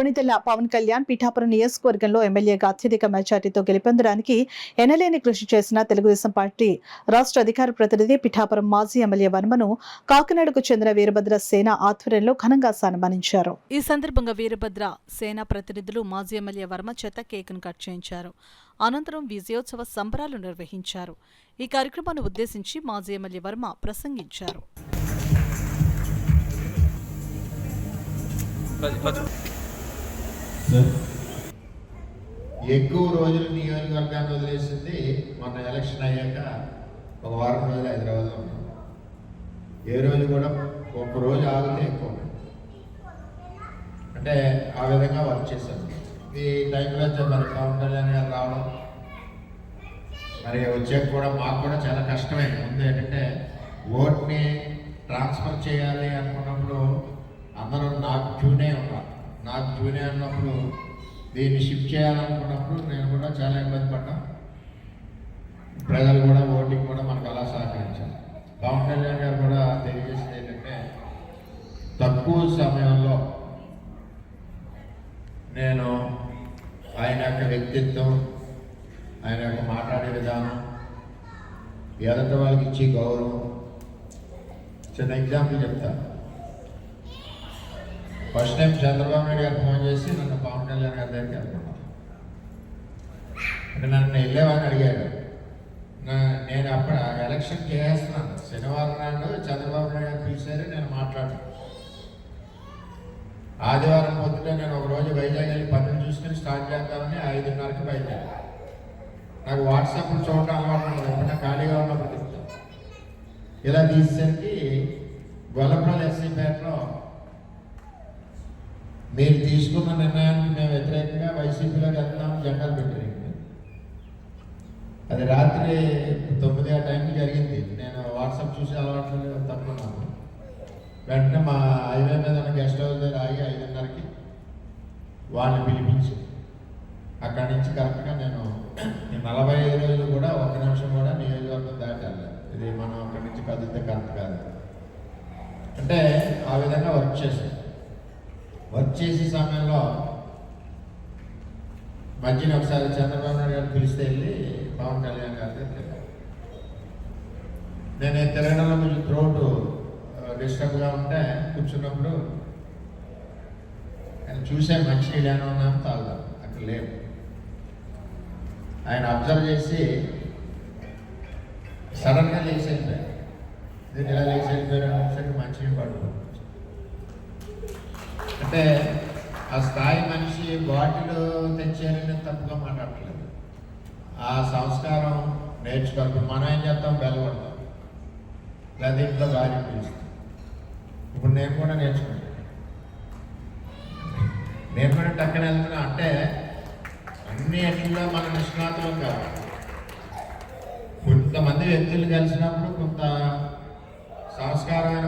కొణిదెల పవన్ కళ్యాణ్ పిఠాపురం నియోజకవర్గంలో ఎమ్మెల్యేగా అత్యధిక మెజార్టీతో గెలుపొందడానికి ఎనలేని కృషి చేసిన తెలుగుదేశం పార్టీ రాష్ట్ర అధికార ప్రతినిధి పిఠాపురం మాజీ ఎమ్మెల్యే వర్మను కాకినాడకు చెందిన వీరభద్ర సేన ఆధ్వర్యంలో ఘనంగా సన్మానించారు. ఈ సందర్భంగా వీరభద్ర సేన ప్రతినిధులు మాజీ ఎమ్మెల్యే వర్మ చేత కేక్ను కట్ చేయించారు. అనంతరం విజయోత్సవ సంబరాలు నిర్వహించారు. ఈ కార్యక్రమాన్ని ఉద్దేశించి మాజీ ఎమ్మెల్యే వర్మ ప్రసంగించారు. ఎక్కువ రోజులు నియోజకవర్గాన్ని వదిలేసింది మొన్న ఎలక్షన్ అయ్యాక ఒక వారం రోజులు హైదరాబాద్లో ఉన్నాం. ఏ రోజు కూడా ఒక్క రోజు ఆగితే ఎక్కువ అంటే ఆ విధంగా వర్క్ చేశాను. ఈ టైంలో మరి పవన్ కళ్యాణ్ గారు రావడం మరి వచ్చాక కూడా మాకు కూడా చాలా కష్టమైంది. ముందు ఏంటంటే ఓట్ని ట్రాన్స్ఫర్ చేయాలి అనుకున్నప్పుడు అందరూ నాకు ట్యూనే ఉన్నారు. నాకు ట్యూనే అన్నప్పుడు దీన్ని షిఫ్ట్ చేయాలనుకున్నప్పుడు నేను కూడా చాలా ఇబ్బంది పడ్డాను. ప్రజలు కూడా ఓటింగ్ కూడా మనకు అలా సహకరించారు. పవన్ కళ్యాణ్ గారు కూడా తెలియజేసేది ఏంటంటే తక్కువ సమయంలో నేను ఆయన యొక్క వ్యక్తిత్వం, ఆయన యొక్క మాట్లాడే విధానం, ఎదుటి వాళ్ళకి ఇచ్చే గౌరవం. చిన్న ఎగ్జాంపుల్ చెప్తాను. ఫస్ట్ టైం చంద్రబాబు నాయుడు గారు ఫోన్ చేసి నన్ను పవన్ కళ్యాణ్ గారి దగ్గరికి వెళ్తున్నాను అంటే నన్ను వెళ్ళేవాడిని అడిగాడు. నేను అప్పుడు ఎలక్షన్ చేస్తున్నాను. శనివారం నాడు చంద్రబాబు నాయుడు గారు పిలిచారు, నేను మాట్లాడాను. ఆదివారం పొద్దుట నేను ఒక రోజు వైజాగ్ వెళ్ళి పనులు చూసుకుని స్టార్ట్ చేద్దామని 5:30కి బయలుదేరాను. నాకు వాట్సాప్లో చూడటం అలవాటు ఉండదు, ఎప్పుడైనా ఖాళీగా ఉన్నప్పుడు చెప్తాను. ఇలా తీసేసరికి గొల్లపల్లి ఎస్సీపేటలో మీరు తీసుకున్న నిర్ణయానికి మేము వ్యతిరేకంగా వైసీపీలోకి వెళ్తామని జెండాలు పెట్టారు. అది రాత్రి 9 ఆ టైంకి జరిగింది. నేను వాట్సాప్ చూసి అలవాటు తప్పుకున్నాను. వెంటనే మా హైవే మీద ఉన్న గెస్ట్ హౌస్ దగ్గర ఆగి 5:30కి వాళ్ళని పిలిపించి అక్కడి నుంచి కరెక్ట్గా నేను 45 రోజులు కూడా 1 నిమిషం కూడా నియోజకవర్గం దాటాలి. ఇది మనం అక్కడి నుంచి కదిలితే కరెక్ట్ కాదు అంటే ఆ విధంగా వర్క్ చేశాను. వర్క్ చేసే సమయంలో మధ్యన ఒకసారి చంద్రబాబు నాయుడు గారు పిలిస్తే వెళ్ళి పవన్ కళ్యాణ్ గారి దగ్గర నేను తిరగడంలో కొంచెం థ్రోట్ డిస్టర్బ్గా ఉంటే కూర్చున్నప్పుడు ఆయన చూశాను మంచినీళ్ళు ఏమైనా ఉన్నాను తాగుదాం, అక్కడ లేవు. ఆయన అబ్జర్వ్ చేసి సడన్గా లేచి వెళ్ళిపోయారు. దీన్ని ఇలా లేచి వెళ్ళిపోయారు, మంచినీళ్ళు పడుతుంది. అంటే ఆ స్థాయి మనిషి బాటిల్ తెచ్చారని తప్పుగా మాట్లాడట్లేదు. ఆ సంస్కారం నేర్చుకోవాలి. మనం ఏం చేస్తాం, బెల్లగొడతాం, లేదా ఇంట్లో భార్య పిలుస్తాం. ఇప్పుడు నేను కూడా నేర్చుకుంటాను. నేను కూడా టక్కన వెళ్తున్నా అంటే అన్ని ఎట్లలో మన నిష్ణాతులం కాదు. కొంతమంది వ్యక్తులు కలిసినప్పుడు కొంత సంస్కారమైన